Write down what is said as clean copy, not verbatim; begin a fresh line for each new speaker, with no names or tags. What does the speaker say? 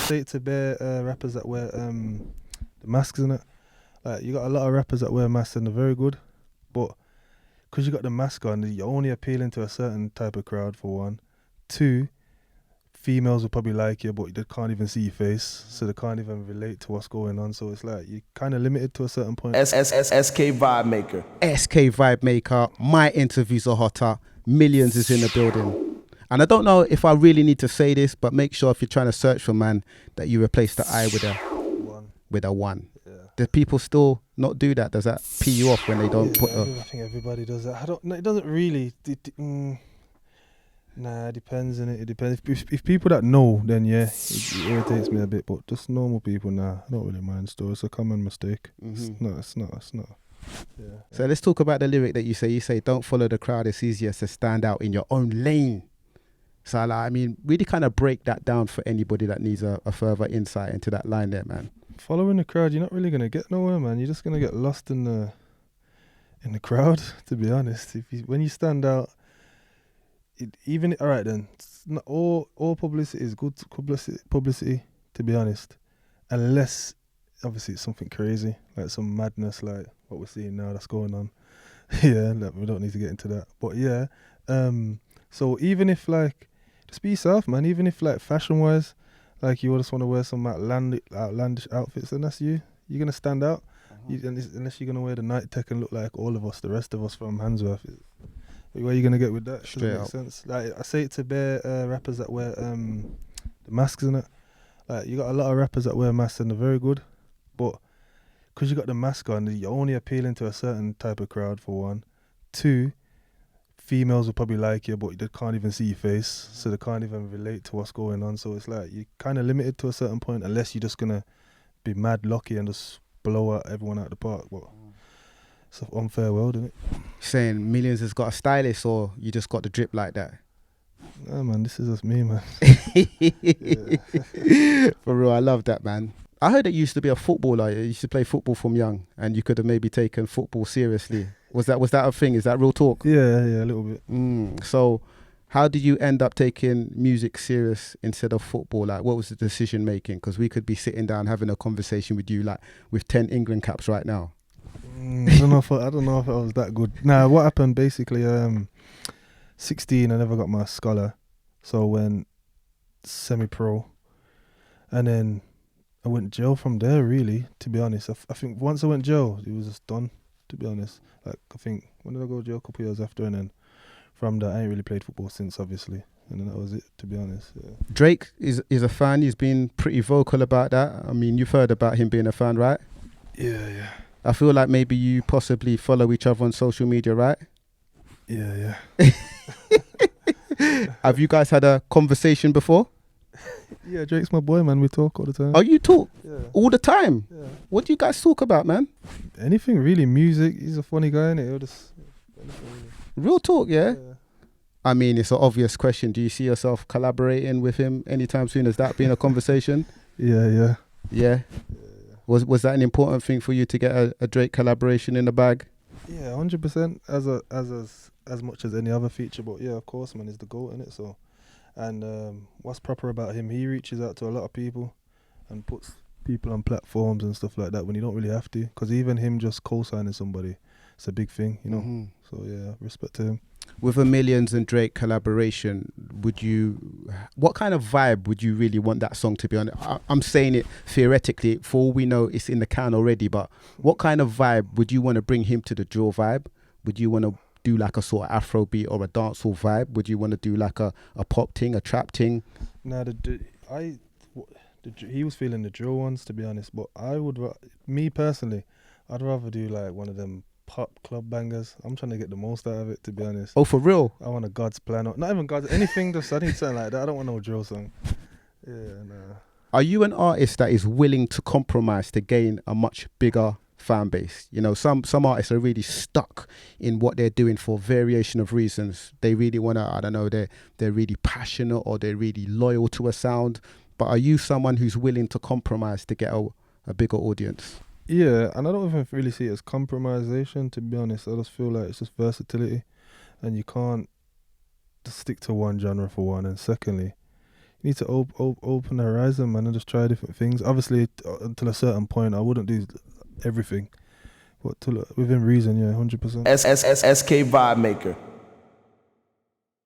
say it to bare rappers that wear the masks in it. Like you got a lot of rappers that wear masks and they're very good, but because you got the mask on, you're only appealing to a certain type of crowd for one. Two, females will probably like you, but they can't even see your face, so they can't even relate to what's going on. So it's like you're kind of limited to a certain point.
SK Vibemaker.
SK Vibemaker. My interviews are hotter. Millions is in the building. And I don't know if I really need to say this, but make sure if you're trying to search for man that you replace the I with a
One.
with a one.
Yeah.
Do people still not do that? Does that pee you off when they don't put a...
I think everybody does that. I don't. No, it doesn't really. Nah, it depends, innit? It depends. If people that know, then yeah, it irritates me a bit. But just normal people, nah, I don't really mind. Still, it's a common mistake.
Mm-hmm.
It's not. Yeah.
So let's talk about the lyric that you say. You say, don't follow the crowd. It's easier to stand out in your own lane. So I mean, really kind of break that down for anybody that needs a further insight into that line there, man.
Following the crowd, you're not really gonna get nowhere, man. You're just gonna get lost in the crowd. To be honest, when you stand out, all right then. It's not all publicity is good publicity. To be honest, unless obviously it's something crazy like some madness like what we're seeing now that's going on. Yeah, we don't need to get into that. But yeah, so even if like, just be yourself, man. Even if like fashion wise, like you just want to wear some outlandish outfits, and that's you. You're gonna stand out. Unless you're gonna wear the night tech and look like all of us, the rest of us from Handsworth. Where are you gonna get with that?
Straight
Doesn't make sense. Like I say it to bare rappers that wear the masks in it. Like you got a lot of rappers that wear masks and they're very good, but because you got the mask on, you're only appealing to a certain type of crowd for one. Two, females will probably like you, but they can't even see your face, so they can't even relate to what's going on. So it's like you're kind of limited to a certain point, unless you're just gonna be mad lucky and just blow out everyone out the park. But it's an unfair world, isn't it?
Saying Millions has got a stylist, or you just got the drip like that?
Nah, man, this is just me, man.
For real, I love that, man. I heard that you used to be a footballer. You used to play football from young, and you could have maybe taken football seriously. Was that a thing? Is that real talk?
Yeah, a little bit.
So how did you end up taking music serious instead of football? Like, what was the decision making? Because we could be sitting down having a conversation with you, like with 10 England caps right now.
I don't know if I was that good. Nah, what happened basically? 16, I never got my scholar, so I went semi-pro, and then I went jail from there. Really, to be honest, I think once I went jail, it was just done. To be honest, like I think when did I go to jail? A couple of years after, and then from that I ain't really played football since, obviously, and then that was it. To be honest, yeah.
Drake is a fan. He's been pretty vocal about that. I mean, you've heard about him being a fan, right?
Yeah.
I feel like maybe you possibly follow each other on social media, right?
Yeah.
Have you guys had a conversation before?
Yeah, Drake's my boy, man. We talk all the time.
Oh, you talk
Yeah.
all the time?
Yeah.
What do you guys talk about, man?
Anything really, music. He's a funny guy, innit? He'll just anything really.
Real talk, yeah?
Yeah.
I mean, it's an obvious question. Do you see yourself collaborating with him anytime soon? Has that been a conversation?
Yeah.
Yeah? Was that an important thing for you to get a Drake collaboration in the bag?
Yeah, 100%. As much as any other feature, but yeah, of course, man, he's the GOAT, innit? So, and what's proper about him? He reaches out to a lot of people, and puts people on platforms and stuff like that when you don't really have to. Because even him just co-signing somebody, it's a big thing, you know.
Mm-hmm.
So yeah, respect to him.
With a Millions and Drake collaboration, what kind of vibe would you really want that song to be on? I'm saying it theoretically, for all we know it's in the can already, but what kind of vibe would you want to bring him to the drill vibe? Would you want to do like a sort of Afrobeat or a dancehall vibe? Would you want to do like a pop ting, a trap ting?
Nah, he was feeling the drill ones, to be honest, but me personally, I'd rather do like one of them pop club bangers. I'm trying to get the most out of it, to be honest.
Oh, for real?
I want a God's plan, or not even God's, anything. Just I need something like that. I don't want no drill song. Yeah, nah.
Are you an artist that is willing to compromise to gain a much bigger fan base? You know, some artists are really stuck in what they're doing for variation of reasons. They really want to, I don't know, they're really passionate or they're really loyal to a sound. But are you someone who's willing to compromise to get a bigger audience?
Yeah, and I don't even really see it as compromisation, to be honest. I just feel like it's just versatility, and you can't just stick to one genre for one. And secondly, need to open the horizon, man, and just try different things. Obviously, until a certain point, I wouldn't do everything, but within reason, yeah, 100%.
SK Vibemaker.